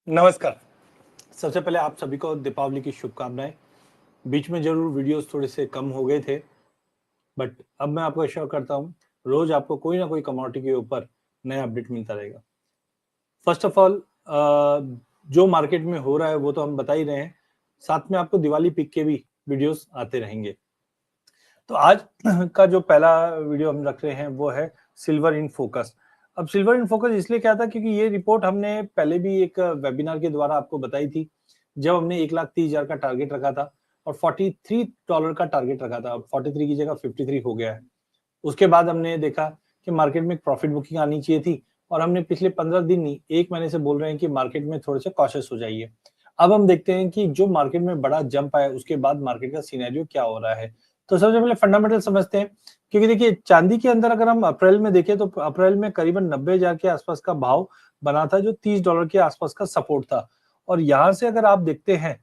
नमस्कार। सबसे पहले आप सभी को दीपावली की शुभकामनाएं। बीच में जरूर वीडियोस थोड़े से कम हो गए थे, बट अब मैं आपको एश्योर करता हूं रोज आपको कोई ना कोई कमोडिटी के ऊपर नया अपडेट मिलता रहेगा। फर्स्ट ऑफ ऑल, जो मार्केट में हो रहा है वो तो हम बता ही रहे हैं, साथ में आपको दिवाली पिक के भी वीडियोस आते रहेंगे। तो आज का जो पहला वीडियो हम रख रहे हैं वो है सिल्वर इन फोकस। अब सिल्वर इन फोकस इसलिए क्या था क्योंकि ये रिपोर्ट हमने पहले भी एक वेबिनार के द्वारा आपको बताई थी, जब हमने 1,30,000 का टारगेट रखा था और $43 का टारगेट रखा था। अब 43 की जगह 53 हो गया है। उसके बाद हमने देखा कि मार्केट में प्रॉफिट बुकिंग आनी चाहिए थी और हमने पिछले 15 दिन नहीं, 1 महीने से बोल रहे हैं कि मार्केट में थोड़े से कॉशियस हो जाइए। अब हम देखते हैं कि जो मार्केट में बड़ा जंप आया उसके बाद मार्केट का सिनेरियो क्या हो रहा है। तो सबसे पहले फंडामेंटल समझते हैं, क्योंकि देखिए चांदी के अंदर अगर हम अप्रैल में देखें तो अप्रैल में करीबन 90,000 के आसपास का भाव बना था, जो $30 के आसपास का सपोर्ट था। और यहां से अगर आप देखते हैं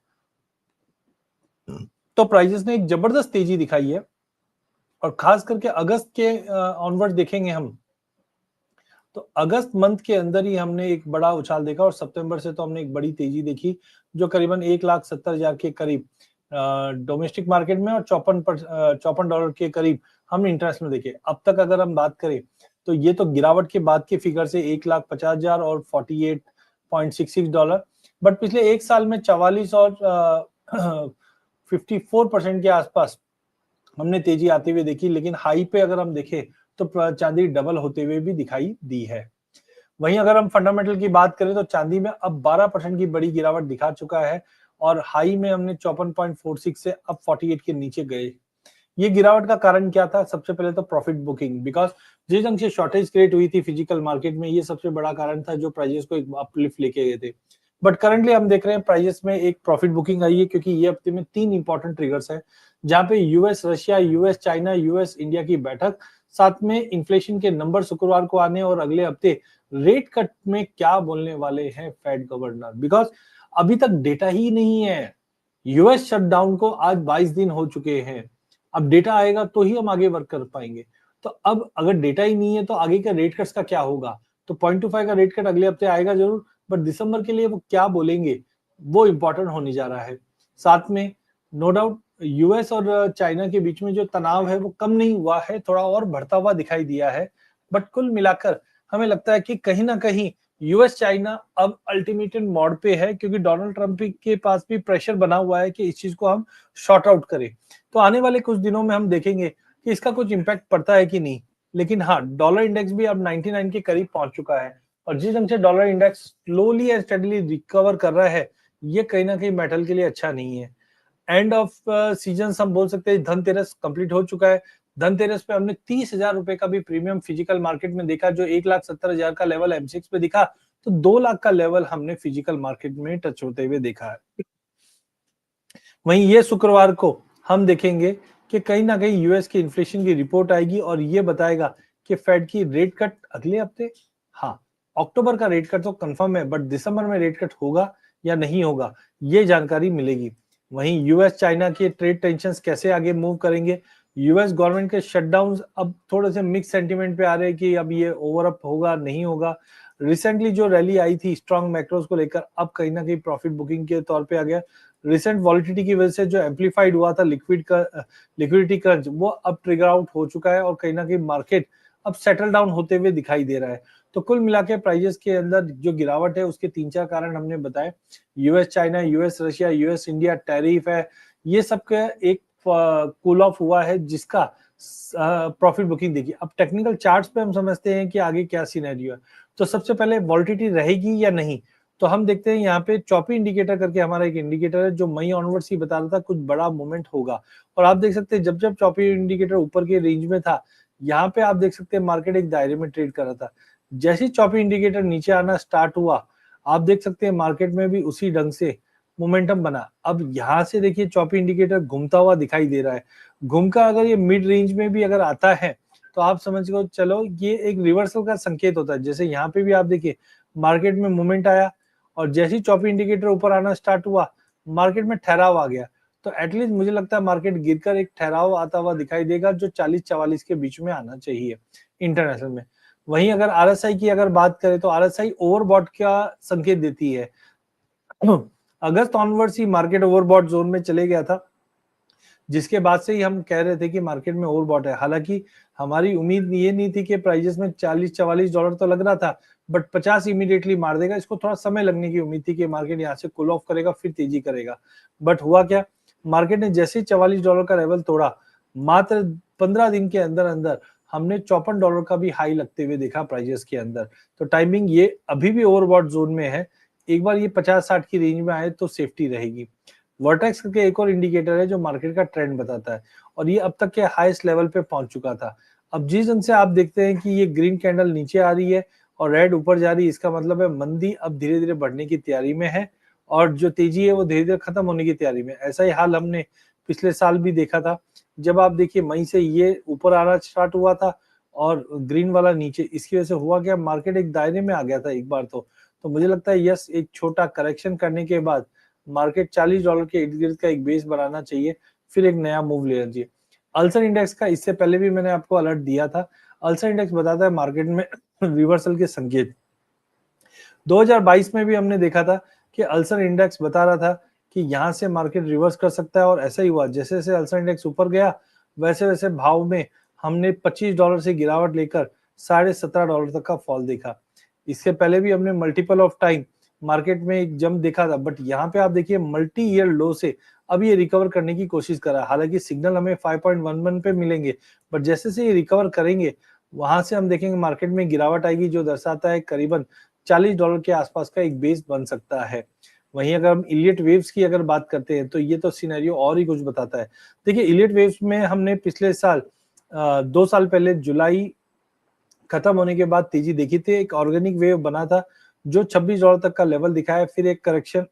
तो प्राइजेस ने एक जबरदस्त तेजी दिखाई है, और खास करके अगस्त के ऑनवर्ड देखेंगे हम तो अगस्त मंथ के अंदर ही हमने एक बड़ा उछाल देखा, और सितंबर से तो हमने एक बड़ी तेजी देखी जो करीबन 1,70,000 के करीब डोमेस्टिक मार्केट में और $54 के करीब हमने इंटरनेशनल देखे। अब तक अगर हम बात करें तो ये तो गिरावट के बाद के फिगर से 1,50,000 और $48.66, बट पिछले एक साल में 44 और 54% के आसपास हमने तेजी आते हुए देखी। लेकिन हाई पे अगर हम देखें तो चांदी डबल होते हुए भी दिखाई दी है। वहीं अगर हम फंडामेंटल की बात करें तो चांदी में अब 12% की बड़ी गिरावट दिखा चुका है, और हाई में हमने 54.46 से अब 48 के नीचे गए। ये गिरावट का कारण क्या था? सबसे पहले तो प्रॉफिट बुकिंग, बिकॉज जिस ढंग से शॉर्टेज क्रिएट हुई थी फिजिकल मार्केट में, ये सबसे बड़ा कारण था जो प्राइजेस को एक अपलिफ्ट लेके गए थे। बट करंटली हम देख रहे हैं प्राइजेस में एक प्रॉफिट बुकिंग आई है, क्योंकि ये हफ्ते में 3 इंपॉर्टेंट ट्रिगर्स है, जहां पे US Russia, US China, US India की बैठक, साथ में इन्फ्लेशन के नंबर शुक्रवार को आने, और अगले हफ्ते रेट कट में क्या बोलने वाले हैं फेड गवर्नर, बिकॉज अभी तक डेटा ही नहीं है। यूएस शटडाउन को आज 22 दिन हो चुके हैं। अब डेटा आएगा तो ही हम आगे वर्क कर पाएंगे। तो अब अगर डेटा ही नहीं है तो आगे का रेट कट्स का क्या होगा? तो 0.25 का रेट कट अगले हफ्ते आएगा जरूर, बट दिसंबर के लिए वो क्या बोलेंगे वो इंपॉर्टेंट होने जा रहा है। साथ में नो डाउट यूएस और चाइना के बीच में जो तनाव है वो कम नहीं हुआ है, थोड़ा और बढ़ता हुआ दिखाई दिया है। बट कुल मिलाकर हमें लगता है कि कहीं ना कहीं यूएस चाइना अब अल्टीमेटम मोड पे है, क्योंकि डोनाल्ड ट्रंप के पास भी प्रेशर बना हुआ है कि इस चीज को हम शॉर्ट आउट करें। तो आने वाले कुछ दिनों में हम देखेंगे कि इसका कुछ इम्पैक्ट पड़ता है कि नहीं। लेकिन हाँ, डॉलर इंडेक्स भी अब 99 के करीब पहुंच चुका है, और जिस ढंग से dollar index slowly and steadily recover कर रहा है, ये कहीं ना कहीं मेटल के लिए अच्छा नहीं है। एंड ऑफ सीजन हम बोल सकते हैं, धनतेरस कंप्लीट हो चुका है। धनतेरस पे हमने 30,000 रुपए का भी प्रीमियम फिजिकल मार्केट में देखा, जो 1,70,000 का लेवल एमसीएक्स पे दिखा, तो 2 लाख का लेवल हमने फिजिकल मार्केट में टच होते हुए देखा है। वहीं ये शुक्रवार को हम देखेंगे कि कहीं ना कहीं यूएस की इन्फ्लेशन की रिपोर्ट आएगी, और ये बताएगा कि फेड की रेट कट अगले हफ्ते, हाँ, अक्टूबर का रेट कट तो कंफर्म है, बट दिसंबर में रेट कट होगा या नहीं होगा ये जानकारी मिलेगी। वहीं यूएस चाइना के ट्रेड टेंशंस कैसे आगे मूव करेंगे, यूएस गवर्नमेंट के शटडाउन अब थोड़े से मिक्स सेंटीमेंट पे आ रहे हैं कि अब ये ओवर अप होगा नहीं होगा। रिसेंटली जो रैली आई थी स्ट्रॉन्ग मैक्रोस को लेकर, अब कहीं ना कहीं प्रॉफिट बुकिंग के तौर पे आ गया। रिसेंट वॉलिटिलिटी की वजह से जो एम्पलीफाइड हुआ था लिक्विडिटी क्रंच, वो अब ट्रिगर आउट हो चुका है, और कहीं ना कहीं मार्केट अब सेटल डाउन होते हुए दिखाई दे रहा है। तो कुल मिला के प्राइजेस के अंदर जो गिरावट है उसके 3-4 कारण हमने बताए। US China, US Russia, US India tariff है, ये सब का एक कूल ऑफ हुआ है, जिसका प्रॉफिट बुकिंग देखिए। अब टेक्निकल चार्ट्स पे हम समझते हैं कि आगे क्या सिनेरियो है। तो सबसे पहले वॉलिटिलिटी रहेगी या नहीं, तो हम देखते हैं यहाँ पे चॉपी इंडिकेटर करके हमारा एक इंडिकेटर है, जो मई ऑनवर्ड्स ही बता रहा था कुछ बड़ा मूवमेंट होगा। और आप देख सकते हैं जब जब चॉपी इंडिकेटर ऊपर के रेंज में था, यहाँ पे आप देख सकते हैं मार्केट एक दायरे में ट्रेड कर रहा था। जैसे ही चॉपी इंडिकेटर नीचे आना स्टार्ट हुआ, आप देख सकते हैं मार्केट में भी उसी ढंग से मोमेंटम बना। अब यहाँ से देखिए चॉपी इंडिकेटर घूमता हुआ दिखाई दे रहा है। घूमकर अगर ये मिड रेंज में भी अगर आता है तो आप समझ लो चलो ये एक रिवर्सल का संकेत होता है। जैसे यहाँ पे भी आप देखिए मार्केट में मूवमेंट आया, और जैसे ही चॉपी इंडिकेटर ऊपर आना स्टार्ट हुआ, मार्केट में ठहराव आ गया। तो एटलीस्ट मुझे लगता है मार्केट गिरकर एक ठहराव आता हुआ दिखाई देगा, जो 40-44 के बीच में आना चाहिए इंटरनेशनल में। वहीं अगर आरएसआई की अगर बात करें तो आरएसआई ओवरबॉट का संकेत देती है। अगस्त ऑनवर्ड्स ही मार्केट ओवरबॉट जोन में चले गया था, जिसके बाद से ही हम कह रहे थे कि मार्केट में ओवरबॉट है। हालांकि हमारी उम्मीद ये नहीं थी कि प्राइजेस में 40-44 डॉलर तो लग रहा था, बट 50 इमीडिएटली मार देगा। इसको थोड़ा समय लगने की उम्मीद थी कि मार्केट यहाँ से कूल ऑफ करेगा, फिर तेजी करेगा। बट हुआ क्या, मार्केट ने जैसे ही 44 डॉलर का लेवल तोड़ा, मात्र 15 दिन के अंदर अंदर हमने 54 डॉलर का भी हाई लगते हुए देखा प्राइजेस के अंदर। तो टाइमिंग ये अभी भी ओवरबॉट जोन में है। एक बार ये 50-60 की रेंज में आए तो सेफ्टी रहेगी। वर्टेक्स करके एक और इंडिकेटर है जो मार्केट का ट्रेंड बताता है, और ये अब तक के हाईएस्ट लेवल पे पहुंच चुका था। अब जिस दिन से आप देखते हैं कि ये ग्रीन कैंडल नीचे आ रही है और रेड ऊपर जा रही है, इसका मतलब है मंदी अब धीरे धीरे बढ़ने की तैयारी में है, और जो तेजी है वो धीरे धीरे खत्म होने की तैयारी में। ऐसा ही हाल हमने पिछले साल भी देखा था। जब आप देखिए मई से ये ऊपर आना स्टार्ट हुआ था और ग्रीन वाला नीचे, इसकी वजह से हुआ क्या, मार्केट एक दायरे में आ गया था एक बार तो मुझे लगता है यस, एक छोटा करेक्शन करने के बाद मार्केट 40 डॉलर के इर्द गिर्द का एक बेस बनाना चाहिए, फिर एक नया मूव लेना चाहिए। अल्सर इंडेक्स का इससे पहले भी मैंने आपको अलर्ट दिया था। अल्सर इंडेक्स बताता है मार्केट में रिवर्सल के संकेत। 2022 में भी हमने देखा था कि अल्सर इंडेक्स बता रहा था कि यहाँ से मार्केट रिवर्स कर सकता है, और ऐसा ही हुआ। जैसे जैसे अल्सर इंडेक्स ऊपर गया, वैसे वैसे भाव में हमने 25 डॉलर से गिरावट लेकर 17.5 डॉलर तक का फॉल देखा। इससे पहले भी हमने मल्टीपल ऑफ टाइम मार्केट में एक जंप देखा था, बट यहाँ पे आप देखिए मल्टी ईयर लो से अब ये रिकवर करने की कोशिश कर रहा है। हालांकि सिग्नल हमें 5.11 पे मिलेंगे, बट जैसे से ये रिकवर करेंगे वहां से हम देखेंगे मार्केट में गिरावट आएगी, जो दर्शाता है करीबन 40 डॉलर के आसपास का एक बेस बन सकता है। वहीं अगर हम इलियट वेव्स की अगर बात करते हैं तो ये तो सिनेरियो और ही कुछ बताता है। देखिए इलियट वेव्स में हमने पिछले साल 2 साल पहले जुलाई खत्म होने के बाद तेजी देखी थी, एक ऑर्गेनिक वेव बना था जो 26 डॉलर तक का लेवल दिखाया, फिर एक करेक्शन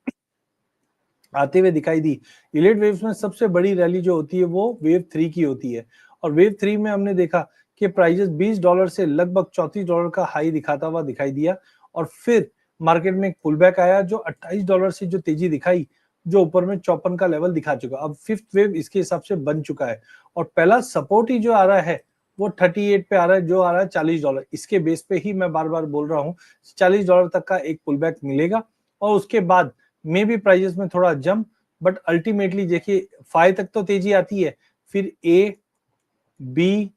आते हुए दिखाई दी। इलियट वेव्स में सबसे बड़ी रैली जो होती है वो वेव 3 की होती है, और वेव 3 में हमने देखा कि प्राइजेस 20 डॉलर से लगभग 34 डॉलर का हाई दिखाता हुआ दिखाई दिया, और फिर मार्केट में एक पुल बैक आया जो 28 डॉलर से जो तेजी दिखाई, जो ऊपर में 54 का लेवल दिखा चुका। अब फिफ्थ वेव इसके हिसाब से बन चुका है, और पहला सपोर्ट ही जो आ रहा है वो 38 पे आ रहा है, जो आ रहा है 40 डॉलर। इसके बेस पे ही मैं बार बार बोल रहा हूँ 40 डॉलर तक का एक पुल बैक मिलेगा, और उसके बाद मे बी प्राइजेस में थोड़ा जंप, बट अल्टीमेटली देखिए 5 तक तो तेजी आती है, फिर ए, बी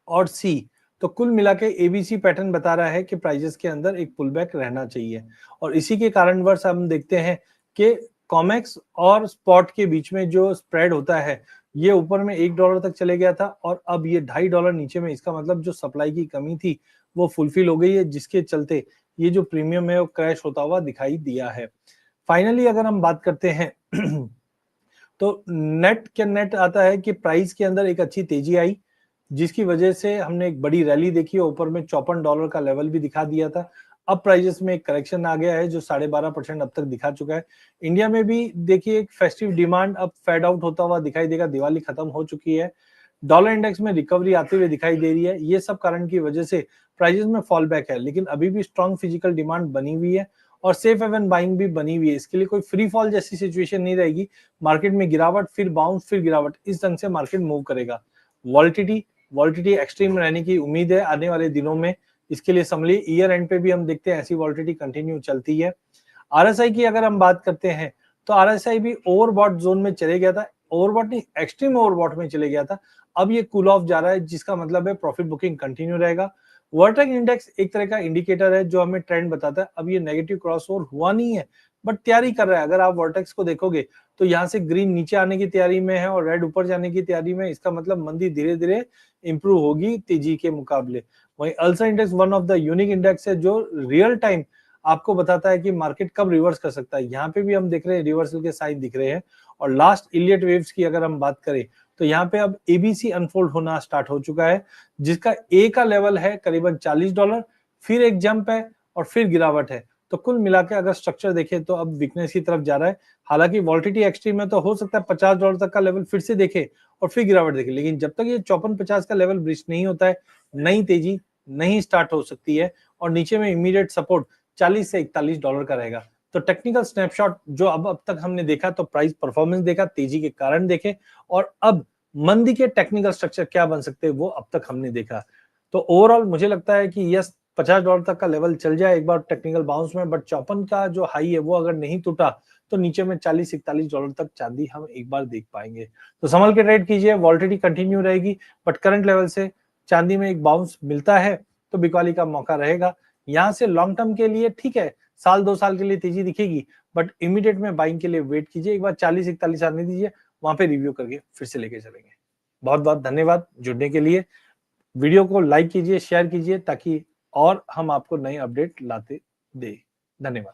और सी, तो कुल मिला के एबीसी पैटर्न बता रहा है कि प्राइजेस के अंदर एक पुल बैक रहना चाहिए। और इसी के कारणवश हम देखते हैं कि कॉमेक्स और स्पॉट के बीच में जो स्प्रेड होता है ये ऊपर में 1 डॉलर तक चले गया था, और अब ये 2.5 डॉलर नीचे में। इसका मतलब जो सप्लाई की कमी थी वो फुलफिल हो गई है, जिसके चलते ये जो प्रीमियम है वो क्रैश होता हुआ दिखाई दिया है। फाइनली अगर हम बात करते हैं तो नेट आता है कि प्राइस के अंदर एक अच्छी तेजी आई, जिसकी वजह से हमने एक बड़ी रैली देखी, ऊपर में 54 डॉलर का लेवल भी दिखा दिया था। अब प्राइजेस में एक करेक्शन आ गया है जो 12.5% अब तक दिखा चुका है। इंडिया में भी देखिए एक फेस्टिव डिमांड अब फेड आउट होता हुआ दिखाई देगा, दिवाली खत्म हो चुकी है। डॉलर इंडेक्स में रिकवरी आते हुए दिखाई दे रही है। ये सब कारण की वजह से प्राइजेस में फॉल बैक है, लेकिन अभी भी स्ट्रॉन्ग फिजिकल डिमांड बनी हुई है और सेफ हेवन बाइंग भी बनी हुई है। इसके लिए कोई फ्री फॉल जैसी सिचुएशन नहीं रहेगी। मार्केट में गिरावट, फिर बाउंस, फिर गिरावट, इस ढंग से मार्केट मूव करेगा। वॉलिटिटी एक्सट्रीम रहने की उम्मीद है आने वाले दिनों में। इसके लिए समझिए ईयर एंड पे भी हम देखते हैं ऐसी वॉलिटिटी कंटिन्यू चलती है। आरएसआई की अगर हम बात करते हैं तो आरएसआई भी ओवरबॉट जोन में चले गया था, ओवरबॉट नहीं एक्सट्रीम ओवरबॉट में चले गया था। अब ये कूल ऑफ जा रहा है, जिसका मतलब है प्रॉफिट बुकिंग कंटिन्यू रहेगा। वर्टेक इंडेक्स एक तरह का इंडिकेटर है जो हमें ट्रेंड बताता है। अब ये नेगेटिव क्रॉसओवर हुआ नहीं है, बट तैयारी कर रहा है। अगर आप वर्टेक्स को देखोगे तो यहाँ से ग्रीन नीचे आने की तैयारी में है और रेड ऊपर जाने की तैयारी में। इसका मतलब मंदी धीरे धीरे इंप्रूव होगी तेजी के मुकाबले। वहीं ulcer index one of the unique index है जो रियल टाइम आपको बताता है कि मार्केट कब रिवर्स कर सकता है। यहाँ पे भी हम देख रहे हैं रिवर्सल के साइन दिख रहे हैं। और लास्ट इलियट वेव्स की अगर हम बात करें तो यहाँ पे अब एबीसी अनफोल्ड होना स्टार्ट हो चुका है, जिसका ए का लेवल है करीबन 40 डॉलर, फिर एक जंप है और फिर गिरावट है। तो कुल मिलाकर अगर स्ट्रक्चर देखें तो अब वीकनेस की तरफ जा रहा है। हालांकि वॉलिटिटी एक्सट्रीम है तो हो सकता है 50 डॉलर तक का लेवल फिर से देखे और फिर गिरावट देखे, लेकिन जब तक ये 54-50 का लेवल ब्रीच नहीं होता है नई तेजी नहीं स्टार्ट हो सकती है। और नीचे में इमीडिएट सपोर्ट 40 से 41 डॉलर का रहेगा। तो टेक्निकल स्नैपशॉट जो अब तक हमने देखा तो प्राइस परफॉर्मेंस देखा, तेजी के कारण देखे, और अब मंदी के टेक्निकल स्ट्रक्चर क्या बन सकते हैं वो अब तक हमने देखा। तो ओवरऑल मुझे लगता है कि यस, $50 तक का लेवल चल जाए एक बार टेक्निकल बाउंस में, बट 54 का जो हाई है वो अगर नहीं टूटा तो नीचे में $40-41 तक चांदी हम एक बार देख पाएंगे। तो संभल के ट्रेड कीजिए, वॉलेटिलिटी कंटिन्यू रहेगी, बट करंट लेवल से चांदी में एक बाउंस मिलता है तो बिकवाली का मौका रहेगा। यहाँ से लॉन्ग टर्म के लिए ठीक है, साल 2 साल के लिए तेजी दिखेगी, बट इमीडिएट में बाइंग के लिए वेट कीजिए, एक बार 40-41 आने दीजिए, वहां पे रिव्यू करके फिर से लेके चलेंगे। बहुत बहुत धन्यवाद जुड़ने के लिए। वीडियो को लाइक कीजिए, शेयर कीजिए ताकि और हम आपको नए अपडेट लाते दे। धन्यवाद।